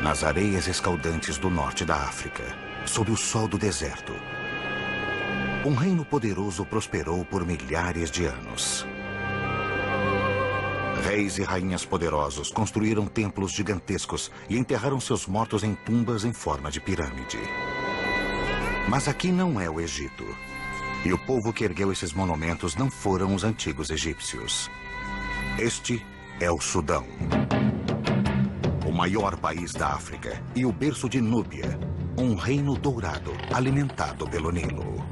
Nas areias escaldantes do norte da África, sob o sol do deserto, um reino poderoso prosperou por milhares de anos. Reis e rainhas poderosos construíram templos gigantescos e enterraram seus mortos em tumbas em forma de pirâmide. Mas aqui não é o Egito. E o povo que ergueu esses monumentos não foram os antigos egípcios. Este é o Sudão, o maior país da África e o berço de Núbia, um reino dourado alimentado pelo Nilo.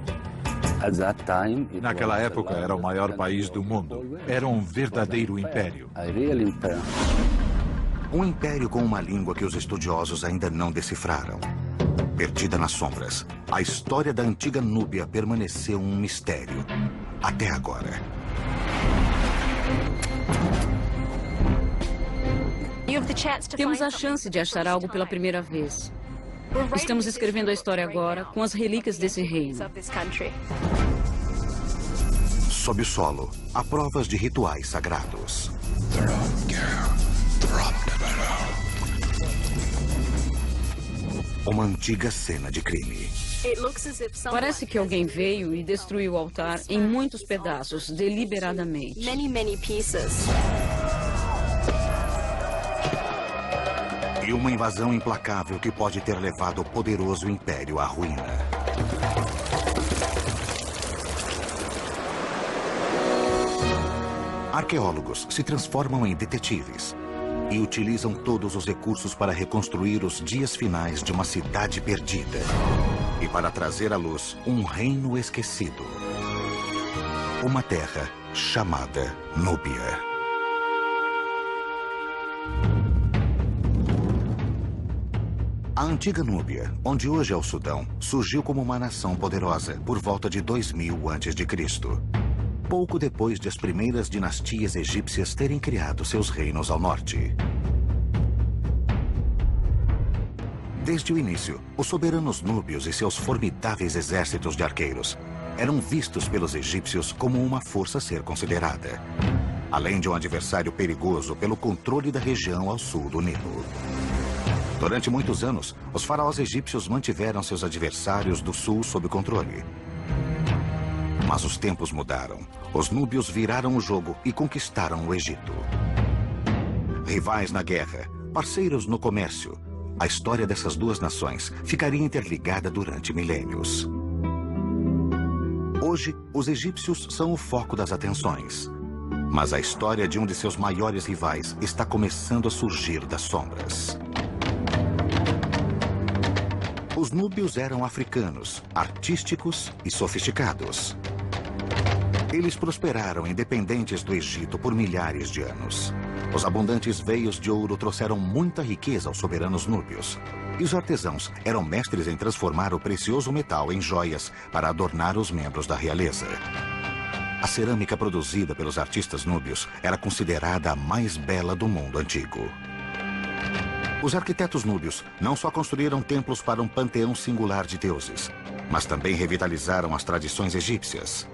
Naquela época era o maior país do mundo. Era um verdadeiro império. Um império com uma língua que os estudiosos ainda não decifraram. Perdida nas sombras, a história da antiga Núbia permaneceu um mistério até agora. Temos a chance de achar algo pela primeira vez. Estamos escrevendo a história agora com as relíquias desse reino. Sob o solo, há provas de rituais sagrados. Uma antiga cena de crime. Parece que alguém veio e destruiu o altar em muitos pedaços, deliberadamente. E uma invasão implacável que pode ter levado o poderoso império à ruína. Arqueólogos se transformam em detetives e utilizam todos os recursos para reconstruir os dias finais de uma cidade perdida e para trazer à luz um reino esquecido. Uma terra chamada Núbia. A antiga Núbia, onde hoje é o Sudão, surgiu como uma nação poderosa por volta de 2000 a.C., pouco depois de as primeiras dinastias egípcias terem criado seus reinos ao norte. Desde o início, os soberanos núbios e seus formidáveis exércitos de arqueiros eram vistos pelos egípcios como uma força a ser considerada, além de um adversário perigoso pelo controle da região ao sul do Nilo. Durante muitos anos, os faraós egípcios mantiveram seus adversários do sul sob controle. Mas os tempos mudaram. Os núbios viraram o jogo e conquistaram o Egito. Rivais na guerra, parceiros no comércio, a história dessas duas nações ficaria interligada durante milênios. Hoje, os egípcios são o foco das atenções. Mas a história de um de seus maiores rivais está começando a surgir das sombras. Os núbios eram africanos, artísticos e sofisticados. Eles prosperaram independentes do Egito por milhares de anos. Os abundantes veios de ouro trouxeram muita riqueza aos soberanos núbios. E os artesãos eram mestres em transformar o precioso metal em joias para adornar os membros da realeza. A cerâmica produzida pelos artistas núbios era considerada a mais bela do mundo antigo. Os arquitetos núbios não só construíram templos para um panteão singular de deuses, mas também revitalizaram as tradições egípcias.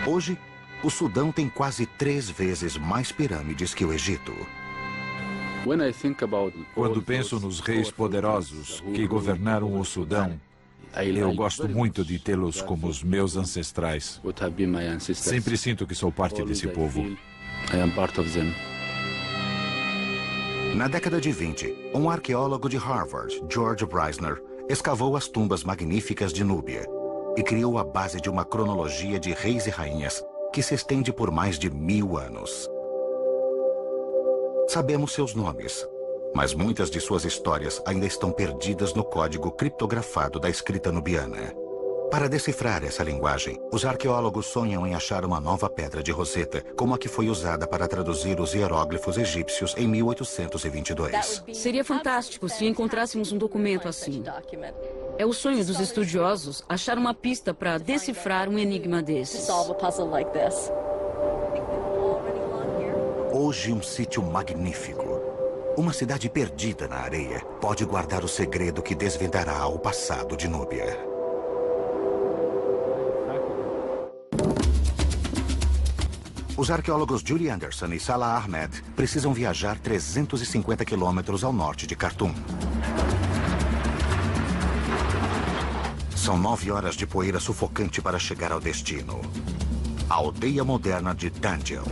Hoje, o Sudão tem quase 3 vezes mais pirâmides que o Egito. Quando penso nos reis poderosos que governaram o Sudão, eu gosto muito de tê-los como os meus ancestrais. Sempre sinto que sou parte desse povo. Na década de 20, um arqueólogo de Harvard, George Breisner, escavou as tumbas magníficas de Núbia e criou a base de uma cronologia de reis e rainhas que se estende por mais de 1000 anos. Sabemos seus nomes, mas muitas de suas histórias ainda estão perdidas no código criptografado da escrita nubiana. Para decifrar essa linguagem, os arqueólogos sonham em achar uma nova pedra de Roseta, como a que foi usada para traduzir os hieróglifos egípcios em 1822. Seria fantástico se encontrássemos um documento assim. É o sonho dos estudiosos achar uma pista para decifrar um enigma desses. Hoje, um sítio magnífico. Uma cidade perdida na areia pode guardar o segredo que desvendará o passado de Núbia. Os arqueólogos Julie Anderson e Salah Ahmed precisam viajar 350 quilômetros ao norte de Khartoum. São 9 horas de poeira sufocante para chegar ao destino. A aldeia moderna de Danjel.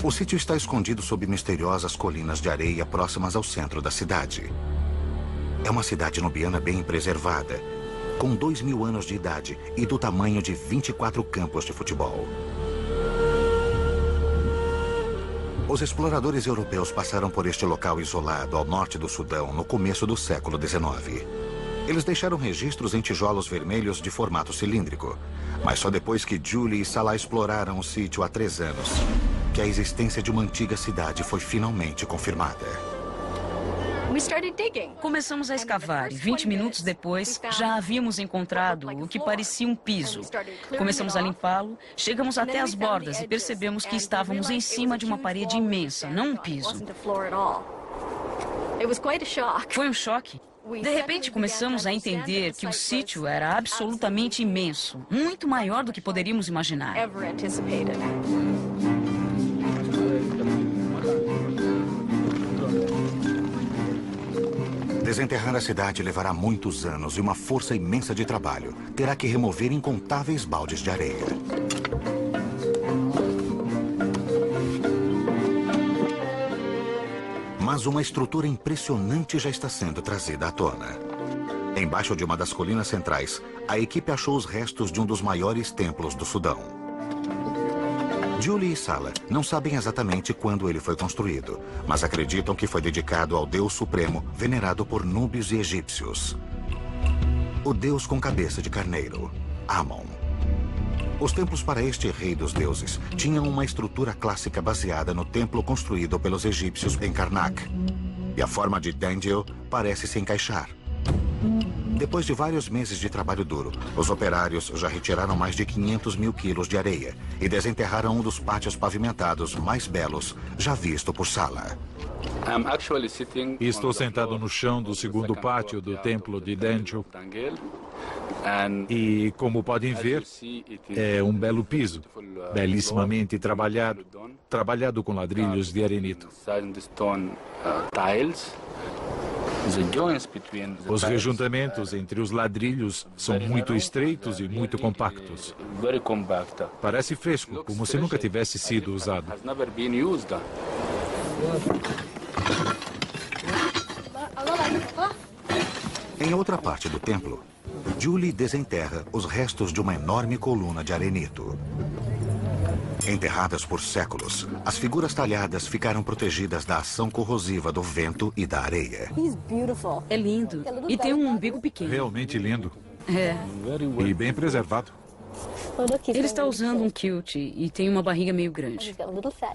O sítio está escondido sob misteriosas colinas de areia próximas ao centro da cidade. É uma cidade nubiana bem preservada, com 2.000 anos de idade e do tamanho de 24 campos de futebol. Os exploradores europeus passaram por este local isolado ao norte do Sudão no começo do século XIX. Eles deixaram registros em tijolos vermelhos de formato cilíndrico, mas só depois que Julie e Salah exploraram o sítio há 3 anos, que a existência de uma antiga cidade foi finalmente confirmada. Começamos a escavar e 20 minutos depois já havíamos encontrado o que parecia um piso. Começamos a limpá-lo, chegamos até as bordas e percebemos que estávamos em cima de uma parede imensa, não um piso. Foi um choque. De repente começamos a entender que o sítio era absolutamente imenso, muito maior do que poderíamos imaginar. Desenterrar a cidade levará muitos anos e uma força imensa de trabalho. Terá que remover incontáveis baldes de areia. Mas uma estrutura impressionante já está sendo trazida à tona. Embaixo de uma das colinas centrais, a equipe achou os restos de um dos maiores templos do Sudão. Julie e Salah não sabem exatamente quando ele foi construído, mas acreditam que foi dedicado ao Deus Supremo, venerado por núbios e egípcios. O Deus com cabeça de carneiro, Amon. Os templos para este rei dos deuses tinham uma estrutura clássica baseada no templo construído pelos egípcios em Karnak. E a forma de Danjel parece se encaixar. Depois de vários meses de trabalho duro, os operários já retiraram mais de 500 mil quilos de areia e desenterraram um dos pátios pavimentados mais belos já visto por Salah. Estou sentado no chão do segundo pátio do templo de Danjel. E, como podem ver, é um belo piso, belíssimamente trabalhado com ladrilhos de arenito. Os rejuntamentos entre os ladrilhos são muito estreitos e muito compactos. Parece fresco, como se nunca tivesse sido usado. Em outra parte do templo, Julie desenterra os restos de uma enorme coluna de arenito. Enterradas por séculos, as figuras talhadas ficaram protegidas da ação corrosiva do vento e da areia. É lindo e tem um umbigo pequeno. Realmente lindo. É. E bem preservado. Ele está usando um kilt e tem uma barriga meio grande.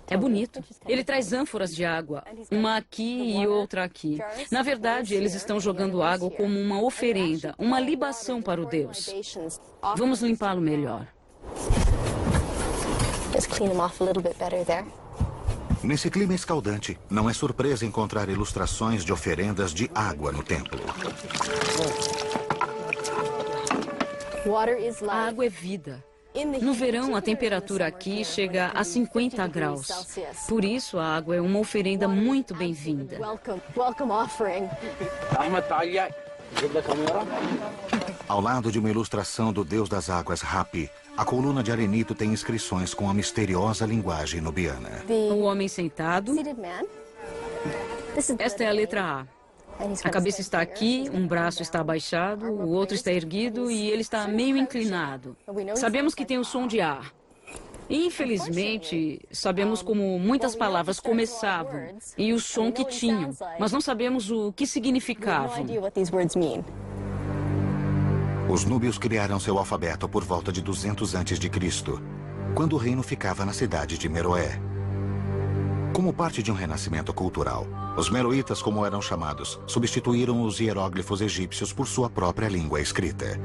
É bonito. Ele traz ânforas de água, uma aqui e outra aqui. Na verdade, eles estão jogando água como uma oferenda, uma libação para o Deus. Vamos limpá-lo melhor. Nesse clima escaldante, não é surpresa encontrar ilustrações de oferendas de água no templo. A água é vida. No verão, a temperatura aqui chega a 50 graus. Por isso, a água é uma oferenda muito bem-vinda. Ao lado de uma ilustração do deus das águas, Hapi, a coluna de arenito tem inscrições com a misteriosa linguagem nubiana. O homem sentado. Esta é a letra A. A cabeça está aqui, um braço está abaixado, o outro está erguido e ele está meio inclinado. Sabemos que tem o som de A. Infelizmente, sabemos como muitas palavras começavam e o som que tinham, mas não sabemos o que significavam. Os núbios criaram seu alfabeto por volta de 200 a.C., quando o reino ficava na cidade de Meroé. Como parte de um renascimento cultural, os meroítas, como eram chamados, substituíram os hieróglifos egípcios por sua própria língua escrita.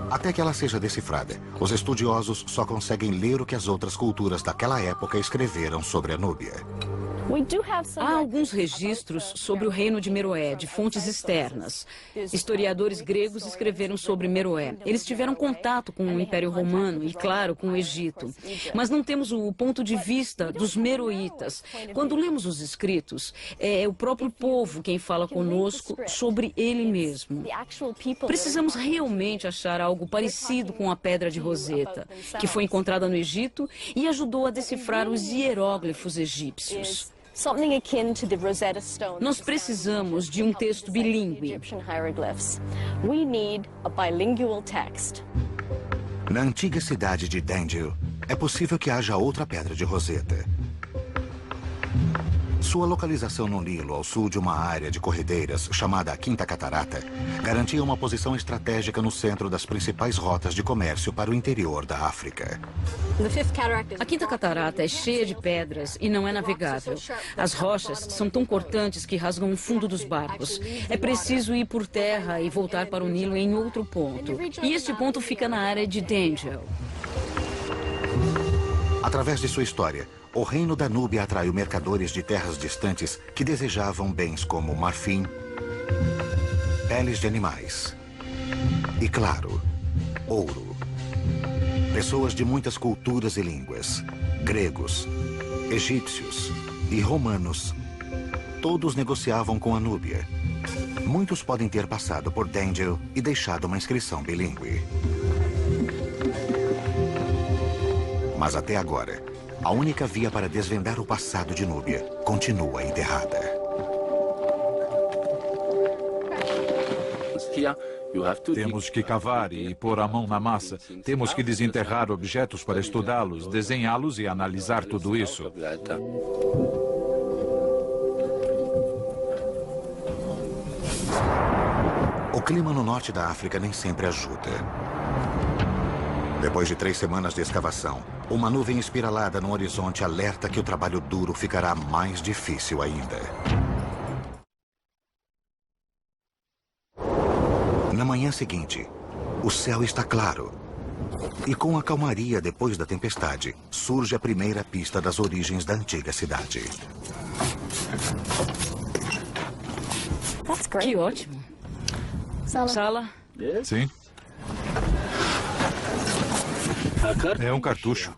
Até que ela seja decifrada, os estudiosos só conseguem ler o que as outras culturas daquela época escreveram sobre a Núbia. Há alguns registros sobre o reino de Meroé, de fontes externas. Historiadores gregos escreveram sobre Meroé. Eles tiveram contato com o Império Romano e, claro, com o Egito. Mas não temos o ponto de vista dos meroítas. Quando lemos os escritos, é o próprio povo quem fala conosco sobre ele mesmo. Precisamos realmente achar algo parecido com a Pedra de Roseta, que foi encontrada no Egito e ajudou a decifrar os hieróglifos egípcios. Nós precisamos de um texto bilíngue. Na antiga cidade de Dendil, é possível que haja outra Pedra de Roseta. Sua localização no Nilo, ao sul de uma área de corredeiras chamada Quinta Catarata, garantia uma posição estratégica no centro das principais rotas de comércio para o interior da África. A Quinta Catarata é cheia de pedras e não é navegável. As rochas são tão cortantes que rasgam o fundo dos barcos. É preciso ir por terra e voltar para o Nilo em outro ponto. E este ponto fica na área de Dendil. Através de sua história, o reino da Núbia atraiu mercadores de terras distantes que desejavam bens como marfim, peles de animais e, claro, ouro. Pessoas de muitas culturas e línguas, gregos, egípcios e romanos, todos negociavam com a Núbia. Muitos podem ter passado por Dendil e deixado uma inscrição bilíngue. Mas até agora, a única via para desvendar o passado de Núbia continua enterrada. Temos que cavar e pôr a mão na massa. Temos que desenterrar objetos para estudá-los, desenhá-los e analisar tudo isso. O clima no norte da África nem sempre ajuda. Depois de 3 semanas de escavação, uma nuvem espiralada no horizonte alerta que o trabalho duro ficará mais difícil ainda. Na manhã seguinte, o céu está claro. E com a calmaria depois da tempestade, surge a primeira pista das origens da antiga cidade. Que ótimo. Sala? Sim. É um cartucho.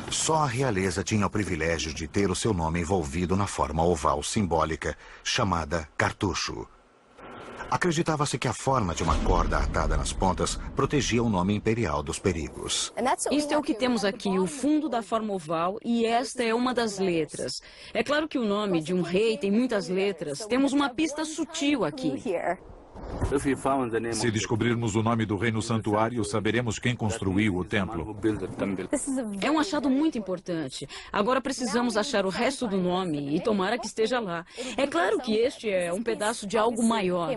Só a realeza tinha o privilégio de ter o seu nome envolvido na forma oval simbólica chamada cartucho. Acreditava-se que a forma de uma corda atada nas pontas protegia o nome imperial dos perigos. Isto é o que temos aqui, o fundo da forma oval, e esta é uma das letras. É claro que o nome de um rei tem muitas letras. Temos uma pista sutil aqui. Se descobrirmos o nome do rei no santuário, saberemos quem construiu o templo. É um achado muito importante. Agora precisamos achar o resto do nome e tomara que esteja lá. É claro que este é um pedaço de algo maior.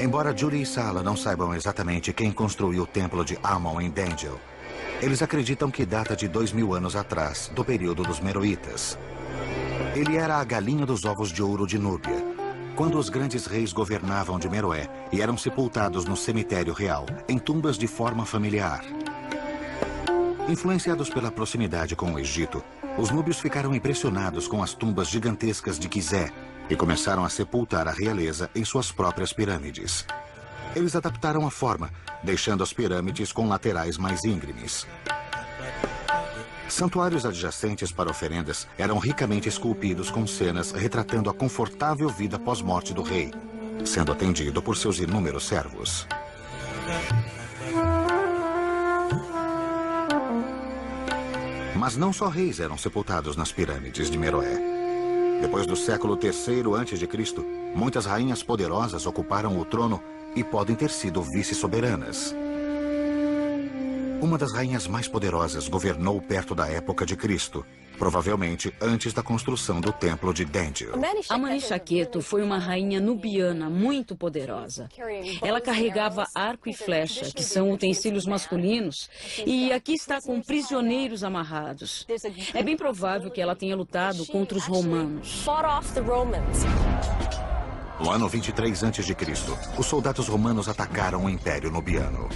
Embora Judy e Sala não saibam exatamente quem construiu o templo de Amon em Dendil, eles acreditam que data de 2000 anos atrás, do período dos Meroítas. Ele era a galinha dos ovos de ouro de Núbia, quando os grandes reis governavam de Meroé e eram sepultados no cemitério real, em tumbas de forma familiar. Influenciados pela proximidade com o Egito, os núbios ficaram impressionados com as tumbas gigantescas de Gizé e começaram a sepultar a realeza em suas próprias pirâmides. Eles adaptaram a forma, deixando as pirâmides com laterais mais íngremes. Santuários adjacentes para oferendas eram ricamente esculpidos com cenas retratando a confortável vida pós-morte do rei, sendo atendido por seus inúmeros servos. Mas não só reis eram sepultados nas pirâmides de Meroé. Depois do século III a.C., muitas rainhas poderosas ocuparam o trono e podem ter sido vice-soberanas. Uma das rainhas mais poderosas governou perto da época de Cristo, provavelmente antes da construção do templo de Dendil. Amani-Shaketo foi uma rainha nubiana muito poderosa. Ela carregava arco e flecha, que são utensílios masculinos, e aqui está com prisioneiros amarrados. É bem provável que ela tenha lutado contra os romanos. No ano 23 a.C., os soldados romanos atacaram o Império Nubiano.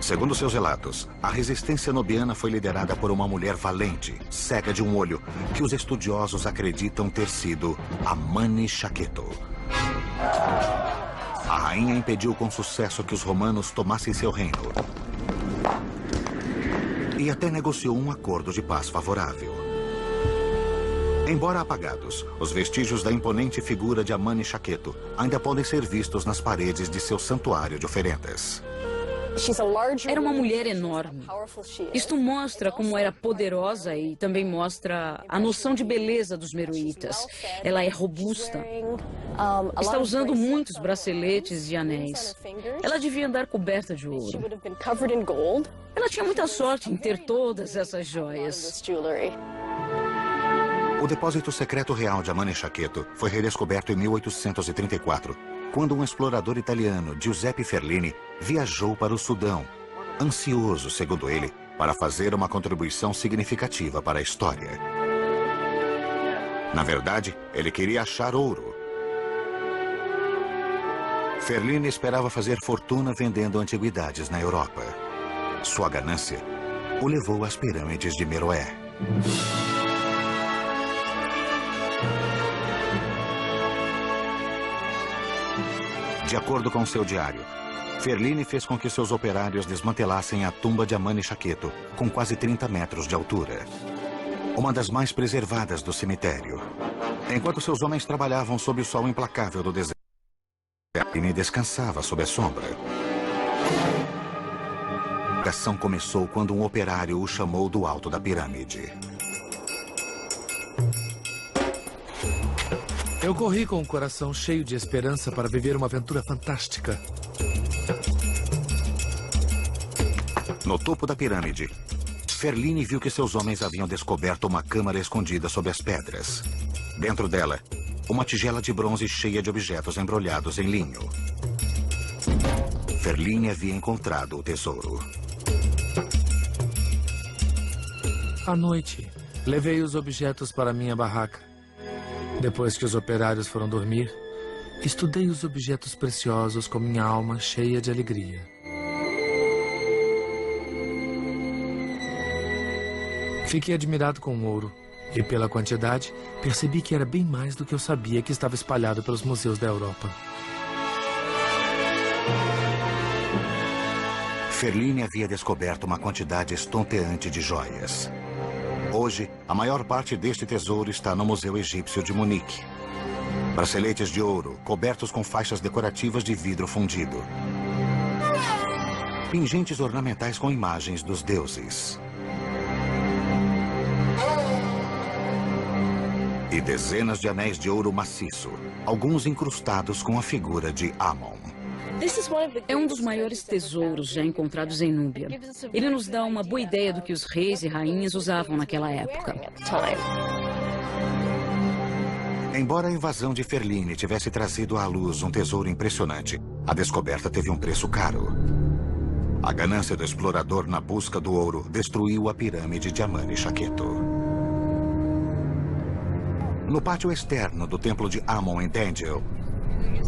Segundo seus relatos, a resistência nubiana foi liderada por uma mulher valente, cega de um olho, que os estudiosos acreditam ter sido Amani Shaketo. A rainha impediu com sucesso que os romanos tomassem seu reino e até negociou um acordo de paz favorável. Embora apagados, os vestígios da imponente figura de Amani Shaketo ainda podem ser vistos nas paredes de seu santuário de oferendas. Era uma mulher enorme. Isto mostra como era poderosa e também mostra a noção de beleza dos meroítas. Ela é robusta. Está usando muitos braceletes e anéis. Ela devia andar coberta de ouro. Ela tinha muita sorte em ter todas essas joias. O depósito secreto real de Amani Shaketo foi redescoberto em 1834, quando um explorador italiano, Giuseppe Ferlini, viajou para o Sudão, ansioso, segundo ele, para fazer uma contribuição significativa para a história. Na verdade, ele queria achar ouro. Ferlini esperava fazer fortuna vendendo antiguidades na Europa. Sua ganância o levou às pirâmides de Meroé. De acordo com seu diário, Ferlini fez com que seus operários desmantelassem a tumba de Amani Shaketo, com quase 30 metros de altura. Uma das mais preservadas do cemitério. Enquanto seus homens trabalhavam sob o sol implacável do deserto, Ferlini descansava sob a sombra. A ação começou quando um operário o chamou do alto da pirâmide. Eu corri com o coração cheio de esperança para viver uma aventura fantástica. No topo da pirâmide, Ferlini viu que seus homens haviam descoberto uma câmara escondida sob as pedras. Dentro dela, uma tigela de bronze cheia de objetos embrulhados em linho. Ferlini havia encontrado o tesouro. À noite, levei os objetos para minha barraca. Depois que os operários foram dormir, estudei os objetos preciosos com minha alma cheia de alegria. Fiquei admirado com o ouro e, pela quantidade, percebi que era bem mais do que eu sabia que estava espalhado pelos museus da Europa. Ferlini havia descoberto uma quantidade estonteante de joias. Hoje, a maior parte deste tesouro está no Museu Egípcio de Munique. Braceletes de ouro, cobertos com faixas decorativas de vidro fundido. Pingentes ornamentais com imagens dos deuses. E dezenas de anéis de ouro maciço, alguns incrustados com a figura de Amon. É um dos maiores tesouros já encontrados em Núbia. Ele nos dá uma boa ideia do que os reis e rainhas usavam naquela época. Embora a invasão de Ferlini tivesse trazido à luz um tesouro impressionante, a descoberta teve um preço caro. A ganância do explorador na busca do ouro destruiu a pirâmide de Amani Shaketo. No pátio externo do templo de Amon em Dangel,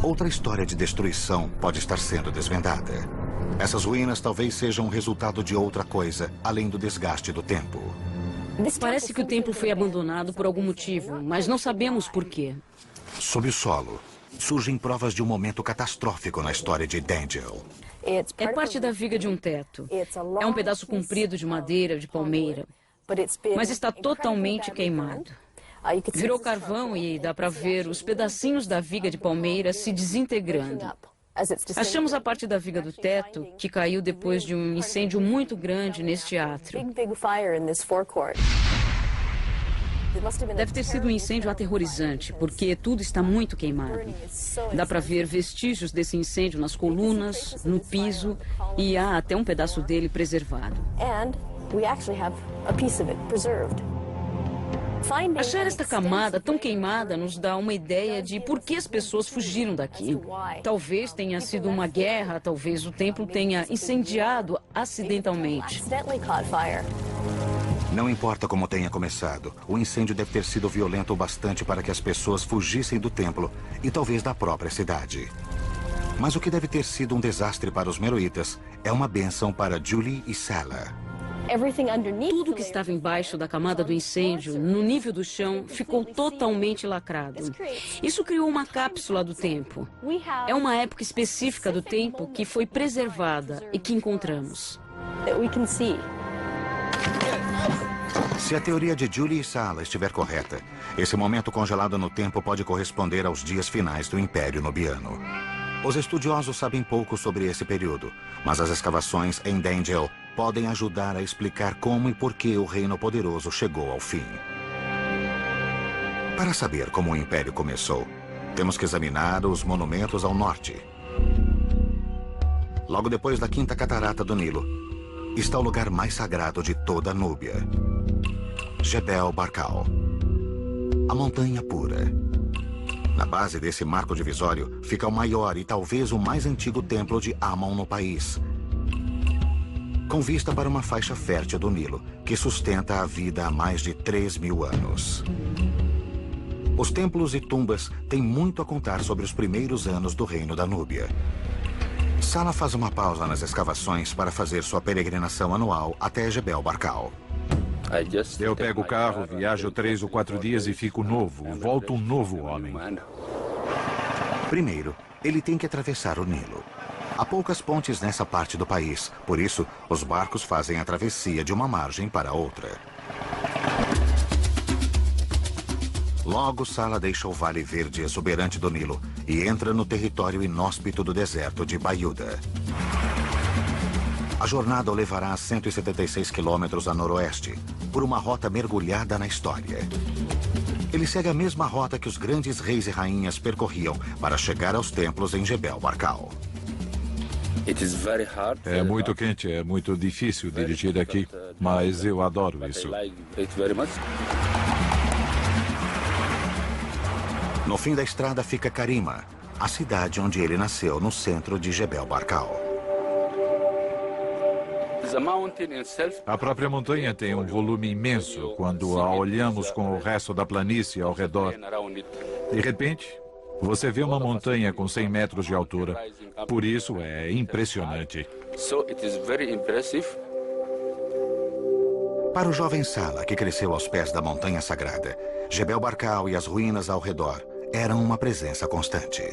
outra história de destruição pode estar sendo desvendada. Essas ruínas talvez sejam o resultado de outra coisa, além do desgaste do tempo. Parece que o templo foi abandonado por algum motivo, mas não sabemos por quê. Sob o solo, surgem provas de um momento catastrófico na história de Dangel. É parte da viga de um teto. É um pedaço comprido de madeira de palmeira, mas está totalmente queimado. Virou carvão e dá para ver os pedacinhos da viga de palmeira se desintegrando. Achamos a parte da viga do teto que caiu depois de um incêndio muito grande neste átrio. Deve ter sido um incêndio aterrorizante, porque tudo está muito queimado. Dá para ver vestígios desse incêndio nas colunas, no piso, e há até um pedaço dele preservado. Achar esta camada tão queimada nos dá uma ideia de por que as pessoas fugiram daqui. Talvez tenha sido uma guerra, talvez o templo tenha incendiado acidentalmente. Não importa como tenha começado, o incêndio deve ter sido violento o bastante para que as pessoas fugissem do templo e talvez da própria cidade. Mas o que deve ter sido um desastre para os meroítas é uma bênção para Julie e Sala. Tudo que estava embaixo da camada do incêndio, no nível do chão, ficou totalmente lacrado. Isso criou uma cápsula do tempo. É uma época específica do tempo que foi preservada e que encontramos. Se a teoria de Julie e Sala estiver correta, esse momento congelado no tempo pode corresponder aos dias finais do Império Nubiano. Os estudiosos sabem pouco sobre esse período, mas as escavações em Dangel podem ajudar a explicar como e por que o Reino Poderoso chegou ao fim. Para saber como o Império começou, temos que examinar os monumentos ao norte. Logo depois da Quinta Catarata do Nilo, está o lugar mais sagrado de toda a Núbia, Jebel Barkal, a Montanha Pura. Na base desse marco divisório fica o maior e talvez o mais antigo templo de Amon no país, com vista para uma faixa fértil do Nilo, que sustenta a vida há mais de 3.000 anos. Os templos e tumbas têm muito a contar sobre os primeiros anos do Reino da Núbia. Sala faz uma pausa nas escavações para fazer sua peregrinação anual até Jebel Barkal. Eu pego o carro, viajo 3 ou 4 dias e fico novo. Volto um novo homem. Primeiro, ele tem que atravessar o Nilo. Há poucas pontes nessa parte do país, por isso, os barcos fazem a travessia de uma margem para outra. Logo, Sala deixa o vale verde exuberante do Nilo e entra no território inóspito do deserto de Bayuda. A jornada o levará a 176 quilômetros a noroeste, por uma rota mergulhada na história. Ele segue a mesma rota que os grandes reis e rainhas percorriam para chegar aos templos em Jebel Barkal. É muito quente, é muito difícil dirigir aqui, mas eu adoro isso. No fim da estrada fica Karima, a cidade onde ele nasceu, no centro de Jebel Barkal. A própria montanha tem um volume imenso quando a olhamos com o resto da planície ao redor. De repente, você vê uma montanha com 100 metros de altura. Por isso é impressionante. Para o jovem Sala, que cresceu aos pés da montanha sagrada, Jebel Barkal e as ruínas ao redor eram uma presença constante.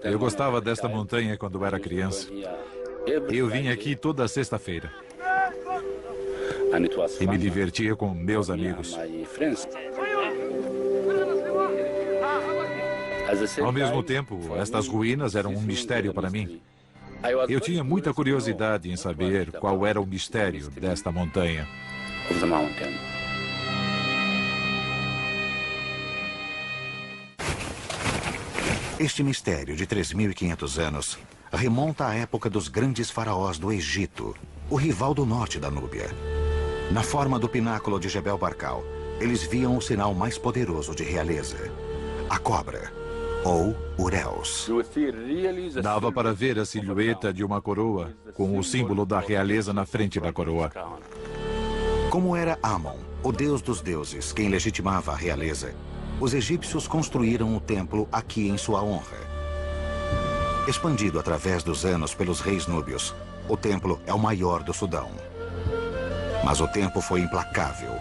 Eu gostava desta montanha quando era criança. Eu vim aqui toda sexta-feira e me divertia com meus amigos. Ao mesmo tempo, estas ruínas eram um mistério para mim. Eu tinha muita curiosidade em saber qual era o mistério desta montanha. Este mistério de 3.500 anos remonta à época dos grandes faraós do Egito, o rival do norte da Núbia. Na forma do pináculo de Jebel Barkal, eles viam o sinal mais poderoso de realeza, a cobra, ou Ureus. Dava para ver a silhueta de uma coroa, com o símbolo da realeza na frente da coroa. Como era Amon, o deus dos deuses, quem legitimava a realeza, os egípcios construíram o templo aqui em sua honra. Expandido através dos anos pelos reis núbios, o templo é o maior do Sudão. Mas o tempo foi implacável.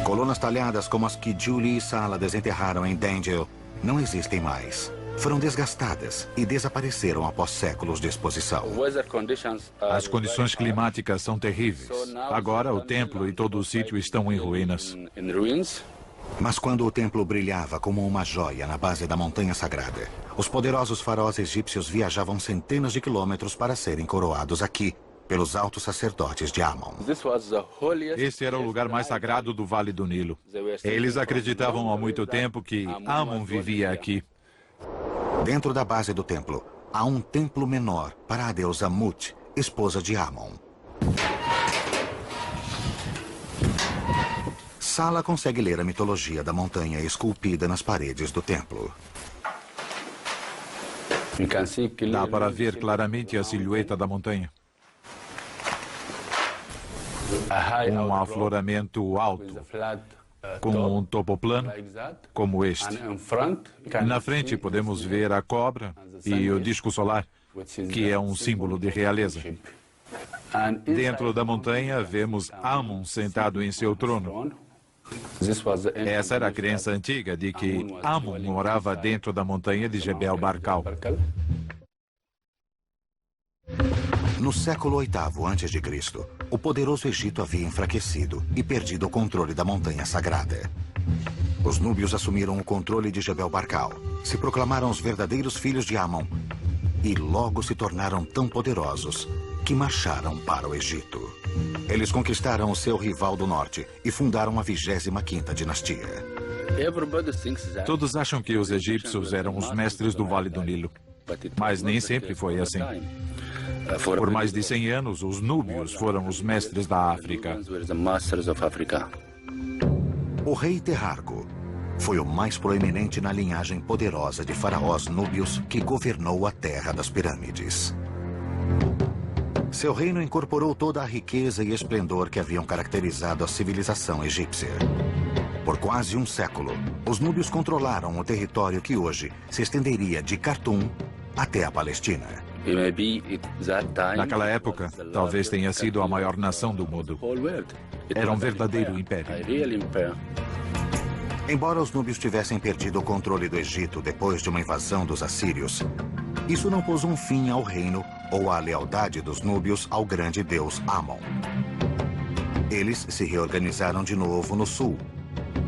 Colunas talhadas como as que Julie e Sala desenterraram em Dangel não existem mais. Foram desgastadas e desapareceram após séculos de exposição. As condições climáticas são terríveis. Agora o templo e todo o sítio estão em ruínas. Mas quando o templo brilhava como uma joia na base da montanha sagrada, os poderosos faraós egípcios viajavam centenas de quilômetros para serem coroados aqui, pelos altos sacerdotes de Amon. Esse era o lugar mais sagrado do Vale do Nilo. Eles acreditavam há muito tempo que Amon vivia aqui. Dentro da base do templo, há um templo menor para a deusa Mut, esposa de Amon. Sala consegue ler a mitologia da montanha esculpida nas paredes do templo. Dá para ver claramente a silhueta da montanha. Um afloramento alto, com um topo plano, como este. Na frente podemos ver a cobra e o disco solar, que é um símbolo de realeza. Dentro da montanha, vemos Amon sentado em seu trono. Essa era a crença antiga de que Amon morava dentro da montanha de Jebel Barkal. No século VIII a.C., o poderoso Egito havia enfraquecido e perdido o controle da montanha sagrada. Os núbios assumiram o controle de Jebel Barkal, se proclamaram os verdadeiros filhos de Amon e logo se tornaram tão poderosos que marcharam para o Egito. Eles conquistaram o seu rival do norte e fundaram a 25ª dinastia. Todos acham que os egípcios eram os mestres do Vale do Nilo, mas nem sempre foi assim. Por mais de 100 anos, os núbios foram os mestres da África. O rei Terrargo foi o mais proeminente na linhagem poderosa de faraós núbios que governou a terra das pirâmides. Seu reino incorporou toda a riqueza e esplendor que haviam caracterizado a civilização egípcia. Por quase um século, os núbios controlaram o território que hoje se estenderia de Khartoum até a Palestina. Naquela época, talvez tenha sido a maior nação do mundo. Era um verdadeiro império. Embora os núbios tivessem perdido o controle do Egito depois de uma invasão dos assírios, isso não pôs um fim ao reino ou à lealdade dos núbios ao grande deus Amon. Eles se reorganizaram de novo no sul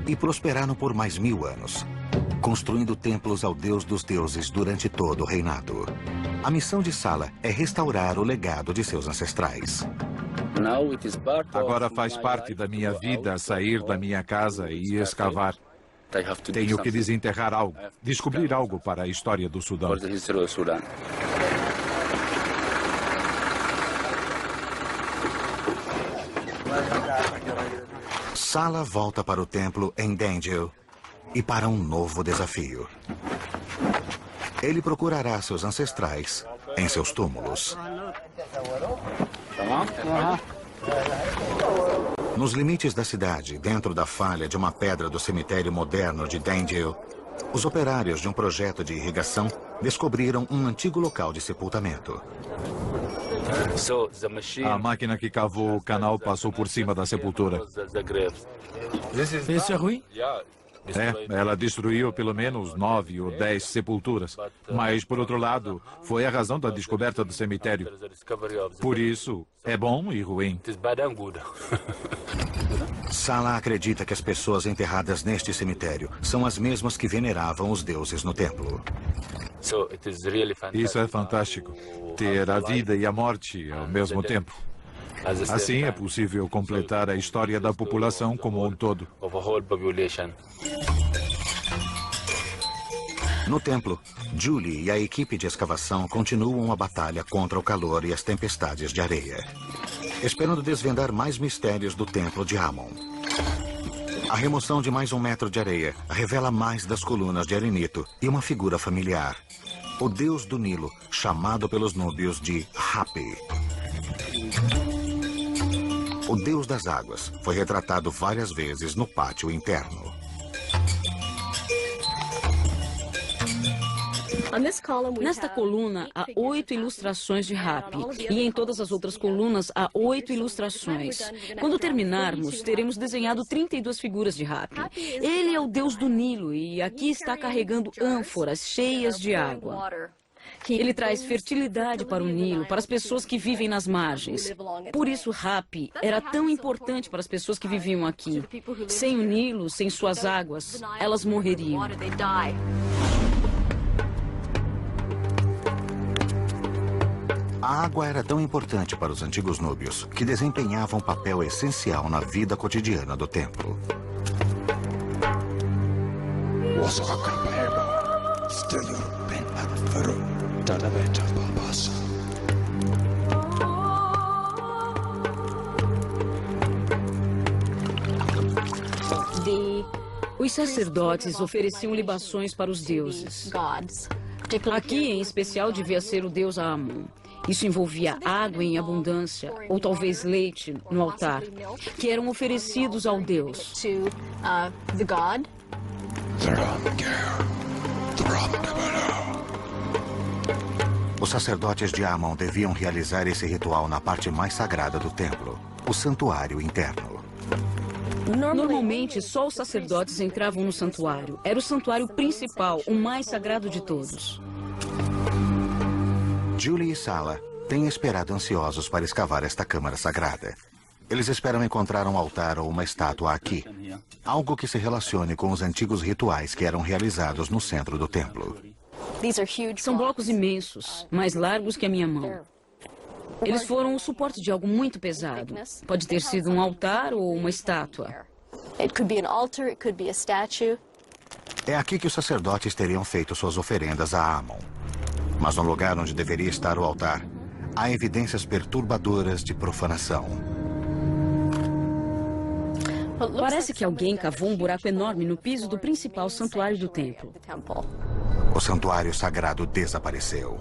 e prosperaram por mais 1000 anos, construindo templos ao deus dos deuses durante todo o reinado. A missão de Salah é restaurar o legado de seus ancestrais. Agora faz parte da minha vida sair da minha casa e escavar. Tenho que desenterrar algo, descobrir algo para a história do Sudão. Salah volta para o templo em Dendjel e para um novo desafio. Ele procurará seus ancestrais em seus túmulos. Nos limites da cidade, dentro da falha de uma pedra do cemitério moderno de Dendjel, os operários de um projeto de irrigação descobriram um antigo local de sepultamento. A máquina que cavou o canal passou por cima da sepultura. Esse é ruim? Ela destruiu pelo menos 9 ou 10 sepulturas. Mas, por outro lado, foi a razão da descoberta do cemitério. Por isso, é bom e ruim. Salah acredita que as pessoas enterradas neste cemitério são as mesmas que veneravam os deuses no templo. Isso é fantástico, ter a vida e a morte ao mesmo tempo. Assim é possível completar a história da população como um todo. No templo, Julie e a equipe de escavação continuam a batalha contra o calor e as tempestades de areia, esperando desvendar mais mistérios do templo de Amon. A remoção de mais 1 metro de areia revela mais das colunas de arenito e uma figura familiar, o deus do Nilo, chamado pelos núbios de Hapi. O deus das águas foi retratado várias vezes no pátio interno. Nesta coluna há 8 ilustrações de Hapi e em todas as outras colunas há 8 ilustrações. Quando terminarmos, teremos desenhado 32 figuras de Hapi. Ele é o deus do Nilo e aqui está carregando ânforas cheias de água. Ele traz fertilidade para o Nilo, para as pessoas que vivem nas margens. Por isso, Hapi era tão importante para as pessoas que viviam aqui. Sem o Nilo, sem suas águas, elas morreriam. A água era tão importante para os antigos núbios que desempenhava um papel essencial na vida cotidiana do templo. Os sacerdotes ofereciam libações para os deuses. Aqui, em especial, devia ser o deus Amon. Isso envolvia água em abundância, ou talvez leite no altar, que eram oferecidos ao Deus. Os sacerdotes de Amon deviam realizar esse ritual na parte mais sagrada do templo, o santuário interno. Normalmente, só os sacerdotes entravam no santuário. Era o santuário principal, o mais sagrado de todos. Julie e Sala têm esperado ansiosos para escavar esta câmara sagrada. Eles esperam encontrar um altar ou uma estátua aqui. Algo que se relacione com os antigos rituais que eram realizados no centro do templo. São blocos imensos, mais largos que a minha mão. Eles foram o suporte de algo muito pesado. Pode ter sido um altar ou uma estátua. É aqui que os sacerdotes teriam feito suas oferendas a Amon. Mas no lugar onde deveria estar o altar, há evidências perturbadoras de profanação. Parece que alguém cavou um buraco enorme no piso do principal santuário do templo. O santuário sagrado desapareceu.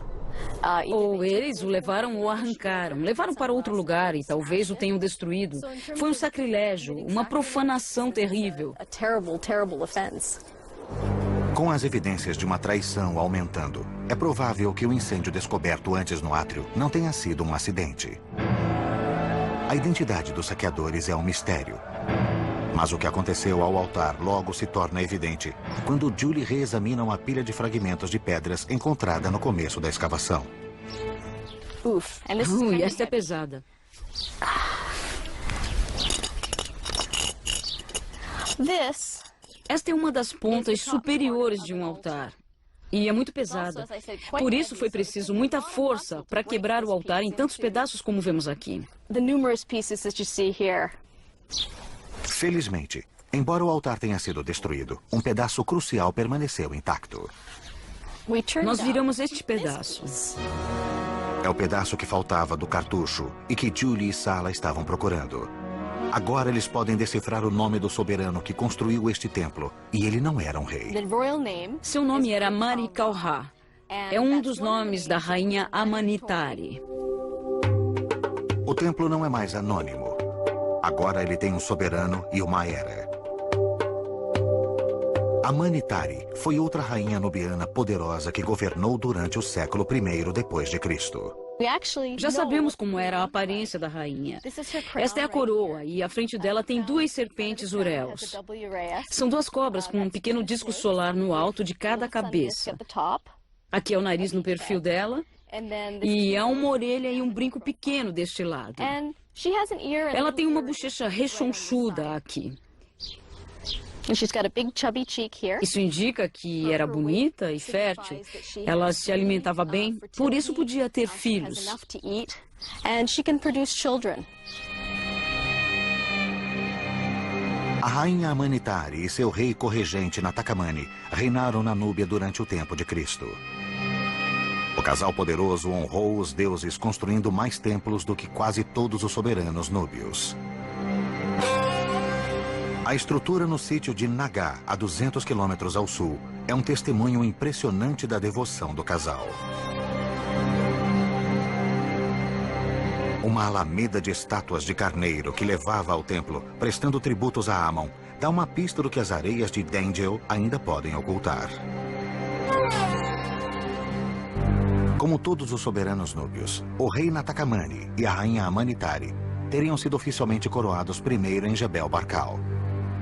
Ou eles o levaram ou arrancaram. Levaram para outro lugar e talvez o tenham destruído. Foi um sacrilégio, uma profanação terrível. Com as evidências de uma traição aumentando, é provável que o incêndio descoberto antes no átrio não tenha sido um acidente. A identidade dos saqueadores é um mistério. Mas o que aconteceu ao altar logo se torna evidente quando Julie reexamina uma pilha de fragmentos de pedras encontrada no começo da escavação. Esta é pesada. Esta é uma das pontas superiores de um altar. E é muito pesada. Por isso foi preciso muita força para quebrar o altar em tantos pedaços como vemos aqui. Felizmente, embora o altar tenha sido destruído, um pedaço crucial permaneceu intacto. Nós viramos este pedaço. É o pedaço que faltava do cartucho e que Julie e Sala estavam procurando. Agora eles podem decifrar o nome do soberano que construiu este templo, e ele não era um rei. Seu nome era Marikalha. É um dos nomes da rainha Amanitari. O templo não é mais anônimo. Agora ele tem um soberano e uma era. Amanitari foi outra rainha nubiana poderosa que governou durante o século I depois de Cristo. Já sabemos como era a aparência da rainha. Esta é a coroa e à frente dela tem duas serpentes uréus. São duas cobras com um pequeno disco solar no alto de cada cabeça. Aqui é o nariz no perfil dela e há uma orelha e um brinco pequeno deste lado. Ela tem uma bochecha rechonchuda aqui. Isso indica que era bonita e fértil. Ela se alimentava bem, por isso podia ter filhos. A rainha Amanitari e seu rei corregente Natakamani reinaram na Núbia durante o tempo de Cristo. O casal poderoso honrou os deuses construindo mais templos do que quase todos os soberanos núbios. A estrutura no sítio de Nagá, a 200 quilômetros ao sul, é um testemunho impressionante da devoção do casal. Uma alameda de estátuas de carneiro que levava ao templo, prestando tributos a Amon, dá uma pista do que as areias de Dengel ainda podem ocultar. Como todos os soberanos núbios, o rei Natakamani e a rainha Amanitari teriam sido oficialmente coroados primeiro em Jebel Barkal.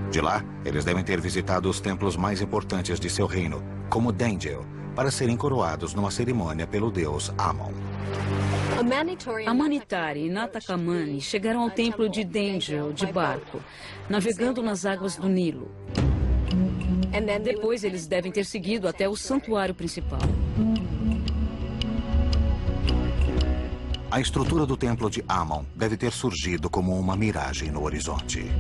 De lá, eles devem ter visitado os templos mais importantes de seu reino, como Dengel, para serem coroados numa cerimônia pelo deus Amon. Amanitari e Natakamani chegaram ao templo de Dengel de barco, navegando nas águas do Nilo. Depois eles devem ter seguido até o santuário principal. A estrutura do templo de Amon deve ter surgido como uma miragem no horizonte.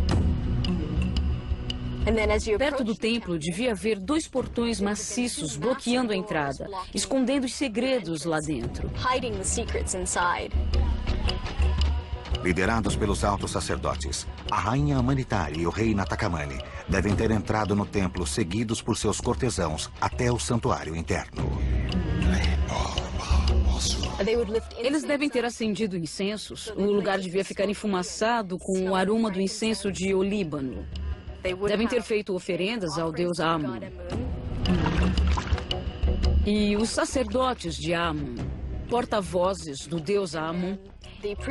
Perto do templo devia haver dois portões maciços bloqueando a entrada, escondendo os segredos lá dentro. Liderados pelos altos sacerdotes, a rainha Amanitari e o rei Natakamani devem ter entrado no templo seguidos por seus cortesãos até o santuário interno. Eles devem ter acendido incensos. O lugar devia ficar enfumaçado com o aroma do incenso de olíbano. Devem ter feito oferendas ao deus Amon. E os sacerdotes de Amon, porta-vozes do deus Amon,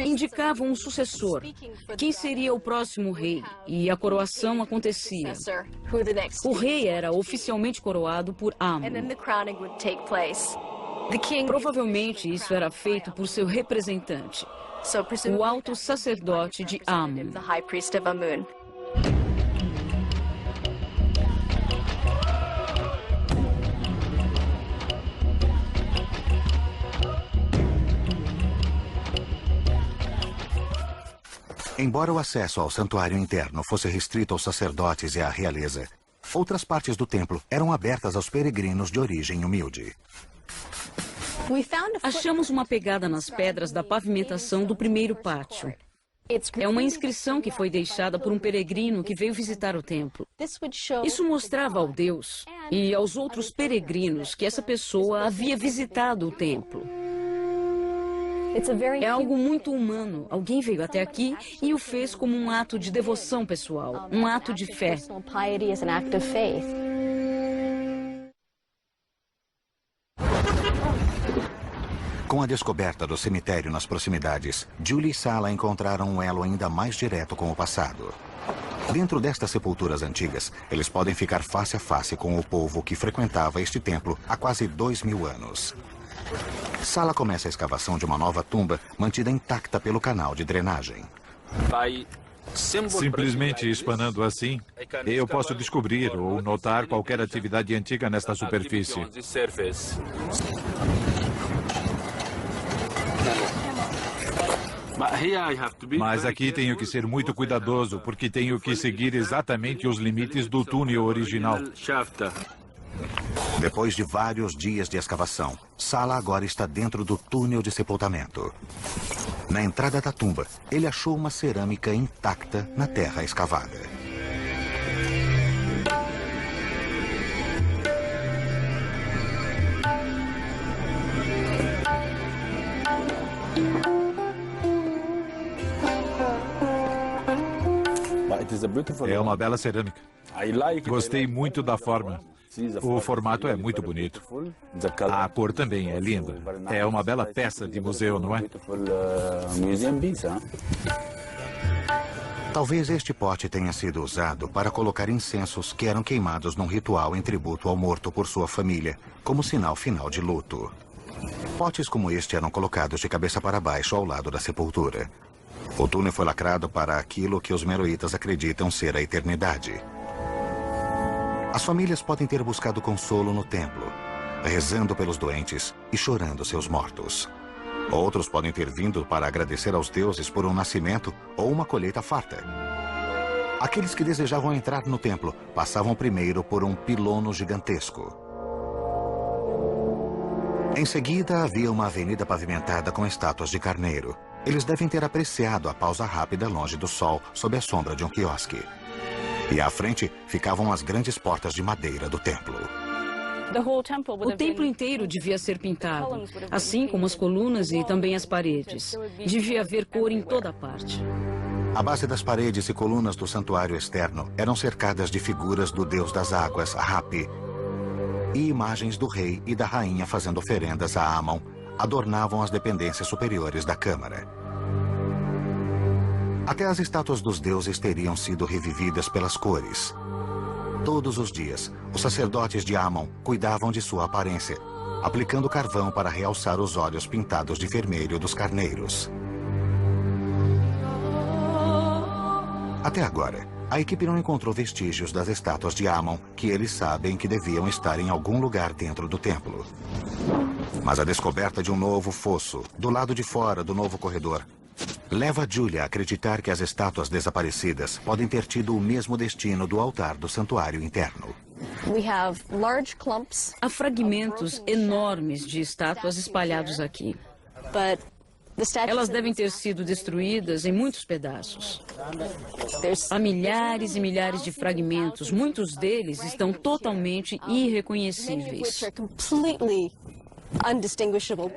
indicavam um sucessor, quem seria o próximo rei, e a coroação acontecia. O rei era oficialmente coroado por Amon. Provavelmente isso era feito por seu representante, o alto sacerdote de Amon. Embora o acesso ao santuário interno fosse restrito aos sacerdotes e à realeza, outras partes do templo eram abertas aos peregrinos de origem humilde. Achamos uma pegada nas pedras da pavimentação do primeiro pátio. É uma inscrição que foi deixada por um peregrino que veio visitar o templo. Isso mostrava ao Deus e aos outros peregrinos que essa pessoa havia visitado o templo. É algo muito humano. Alguém veio até aqui e o fez como um ato de devoção pessoal, um ato de fé. Com a descoberta do cemitério nas proximidades, Julie e Sala encontraram um elo ainda mais direto com o passado. Dentro destas sepulturas antigas, eles podem ficar face a face com o povo que frequentava este templo há quase 2000 anos. Sala começa a escavação de uma nova tumba mantida intacta pelo canal de drenagem. Simplesmente espanando assim, eu posso descobrir ou notar qualquer atividade antiga nesta superfície. Mas aqui tenho que ser muito cuidadoso, porque tenho que seguir exatamente os limites do túnel original. Depois de vários dias de escavação, Sala agora está dentro do túnel de sepultamento. Na entrada da tumba, ele achou uma cerâmica intacta na terra escavada. É uma bela cerâmica. Gostei muito da forma. O formato é muito bonito. A cor também é linda. É uma bela peça de museu, não é? Talvez este pote tenha sido usado para colocar incensos que eram queimados num ritual em tributo ao morto por sua família, como sinal final de luto. Potes como este eram colocados de cabeça para baixo ao lado da sepultura. O túnel foi lacrado para aquilo que os meroítas acreditam ser a eternidade. As famílias podem ter buscado consolo no templo, rezando pelos doentes e chorando seus mortos. Outros podem ter vindo para agradecer aos deuses por um nascimento ou uma colheita farta. Aqueles que desejavam entrar no templo passavam primeiro por um pilono gigantesco. Em seguida, havia uma avenida pavimentada com estátuas de carneiro. Eles devem ter apreciado a pausa rápida longe do sol, sob a sombra de um quiosque. E à frente ficavam as grandes portas de madeira do templo. O templo inteiro devia ser pintado, assim como as colunas e também as paredes. Devia haver cor em toda parte. A base das paredes e colunas do santuário externo eram cercadas de figuras do deus das águas, Hapi, e imagens do rei e da rainha fazendo oferendas a Amon adornavam as dependências superiores da câmara. Até as estátuas dos deuses teriam sido revividas pelas cores. Todos os dias, os sacerdotes de Amon cuidavam de sua aparência, aplicando carvão para realçar os olhos pintados de vermelho dos carneiros. Até agora, a equipe não encontrou vestígios das estátuas de Amon, que eles sabem que deviam estar em algum lugar dentro do templo. Mas a descoberta de um novo fosso, do lado de fora do novo corredor, leva Julia a acreditar que as estátuas desaparecidas podem ter tido o mesmo destino do altar do santuário interno. Há fragmentos enormes de estátuas espalhados aqui. Elas devem ter sido destruídas em muitos pedaços. Há milhares e milhares de fragmentos. Muitos deles estão totalmente irreconhecíveis. undistinguishable.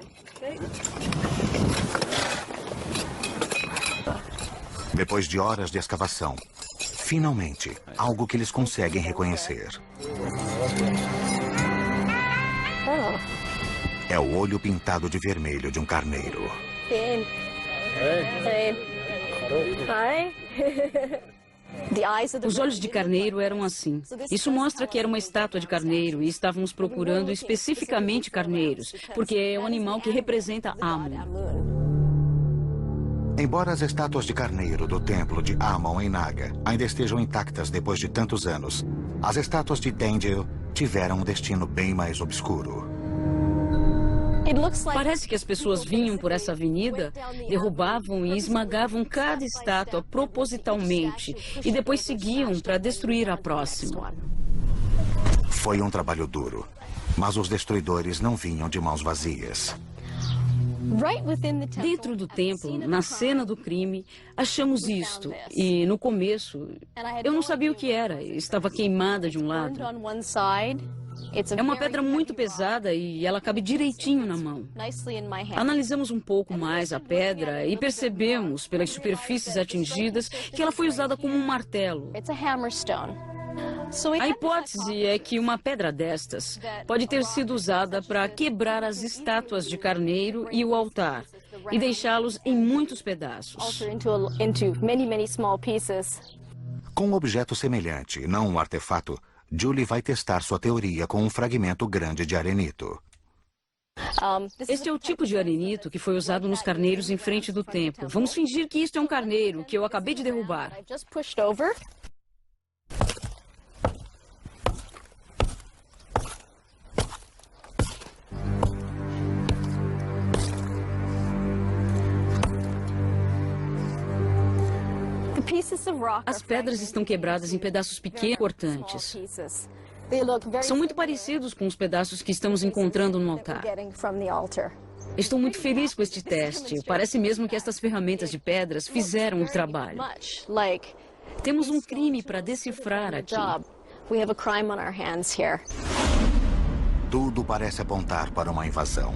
Depois de horas de escavação, finalmente, algo que eles conseguem reconhecer. É o olho pintado de vermelho de um carneiro. Os olhos de carneiro eram assim. Isso mostra que era uma estátua de carneiro e estávamos procurando especificamente carneiros, porque é um animal que representa Amon. Embora as estátuas de carneiro do templo de Amon em Naga ainda estejam intactas depois de tantos anos, as estátuas de Dengel tiveram um destino bem mais obscuro. Parece que as pessoas vinham por essa avenida, derrubavam e esmagavam cada estátua propositalmente e depois seguiam para destruir a próxima. Foi um trabalho duro, mas os destruidores não vinham de mãos vazias. Dentro do templo, na cena do crime, achamos isto. E no começo, eu não sabia o que era. Estava queimada de um lado. É uma pedra muito pesada e ela cabe direitinho na mão. Analisamos um pouco mais a pedra e percebemos, pelas superfícies atingidas, que ela foi usada como um martelo. A hipótese é que uma pedra destas pode ter sido usada para quebrar as estátuas de carneiro e o altar e deixá-los em muitos pedaços. Com um objeto semelhante, não um artefato, Julie vai testar sua teoria com um fragmento grande de arenito. Este é o tipo de arenito que foi usado nos carneiros em frente do templo. Vamos fingir que isto é um carneiro que eu acabei de derrubar. As pedras estão quebradas em pedaços pequenos e cortantes. São muito parecidos com os pedaços que estamos encontrando no altar. Estou muito feliz com este teste. Parece mesmo que estas ferramentas de pedras fizeram o trabalho. Temos um crime para decifrar aqui. Tudo parece apontar para uma invasão.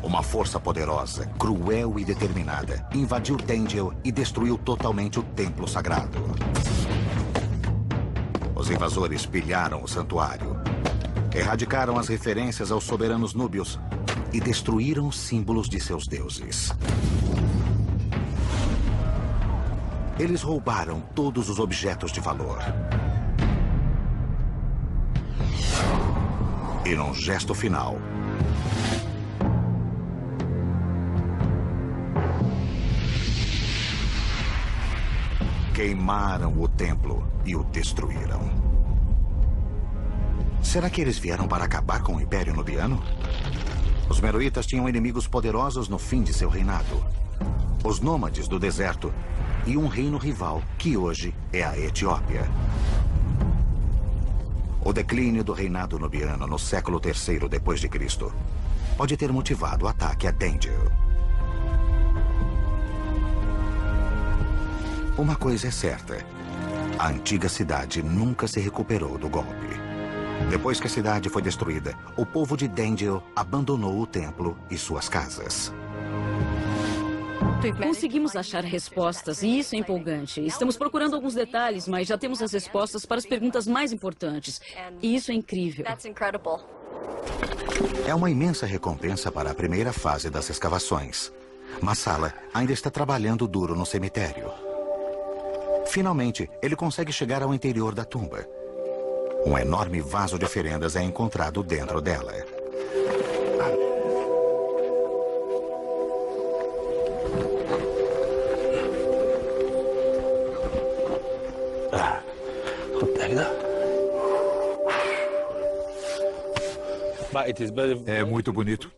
Uma força poderosa, cruel e determinada invadiu Dengel e destruiu totalmente o templo sagrado. Os invasores pilharam o santuário, erradicaram as referências aos soberanos núbios e destruíram os símbolos de seus deuses. Eles roubaram todos os objetos de valor. E num gesto final, queimaram o templo e o destruíram. Será que eles vieram para acabar com o Império Nubiano? Os meroítas tinham inimigos poderosos no fim de seu reinado. Os nômades do deserto e um reino rival, que hoje é a Etiópia. O declínio do reinado nubiano no século III depois de Cristo pode ter motivado o ataque a Dengel. Uma coisa é certa, a antiga cidade nunca se recuperou do golpe. Depois que a cidade foi destruída, o povo de Dengel abandonou o templo e suas casas. Conseguimos achar respostas e isso é empolgante. Estamos procurando alguns detalhes, mas já temos as respostas para as perguntas mais importantes. E isso é incrível. É uma imensa recompensa para a primeira fase das escavações. Massala ainda está trabalhando duro no cemitério. Finalmente, ele consegue chegar ao interior da tumba. Um enorme vaso de oferendas é encontrado dentro dela. É muito bonito.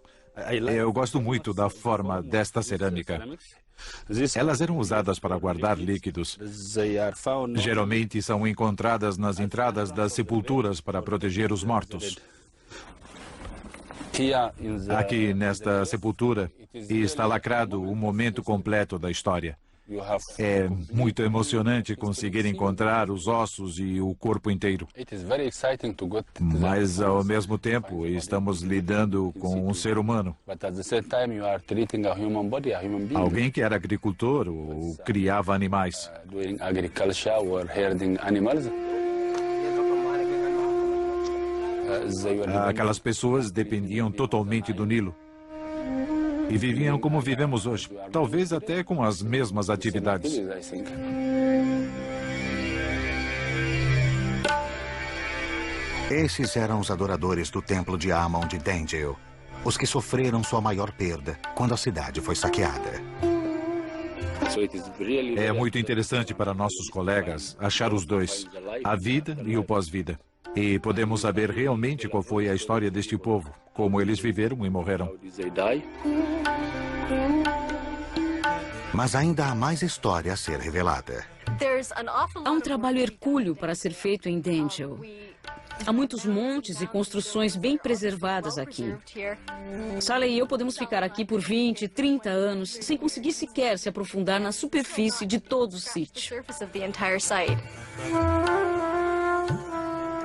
Eu gosto muito da forma desta cerâmica. Elas eram usadas para guardar líquidos. Geralmente são encontradas nas entradas das sepulturas para proteger os mortos. Aqui nesta sepultura está lacrado o momento completo da história. É muito emocionante conseguir encontrar os ossos e o corpo inteiro. Mas, ao mesmo tempo, estamos lidando com um ser humano. Alguém que era agricultor ou criava animais. Aquelas pessoas dependiam totalmente do Nilo. E viviam como vivemos hoje, talvez até com as mesmas atividades. Esses eram os adoradores do templo de Amon de Dendel, os que sofreram sua maior perda quando a cidade foi saqueada. É muito interessante para nossos colegas achar os dois, a vida e o pós-vida. E podemos saber realmente qual foi a história deste povo, como eles viveram e morreram. Mas ainda há mais história a ser revelada. Há um trabalho hercúleo para ser feito em Dendel. Há muitos montes e construções bem preservadas aqui. Saleh e eu podemos ficar aqui por 20, 30 anos sem conseguir sequer se aprofundar na superfície de todo o sítio.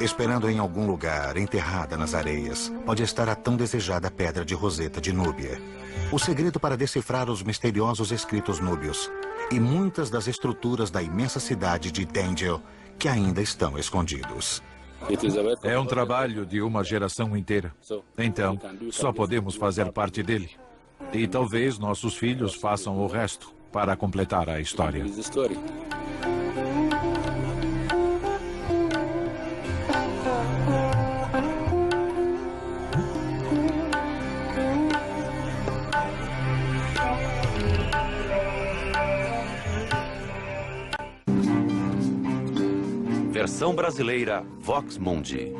Esperando em algum lugar, enterrada nas areias, pode estar a tão desejada pedra de Roseta de Núbia. O segredo para decifrar os misteriosos escritos núbios e muitas das estruturas da imensa cidade de Dendel que ainda estão escondidos. É um trabalho de uma geração inteira. Então, só podemos fazer parte dele. E talvez nossos filhos façam o resto para completar a história. Versão brasileira Vox Mundi.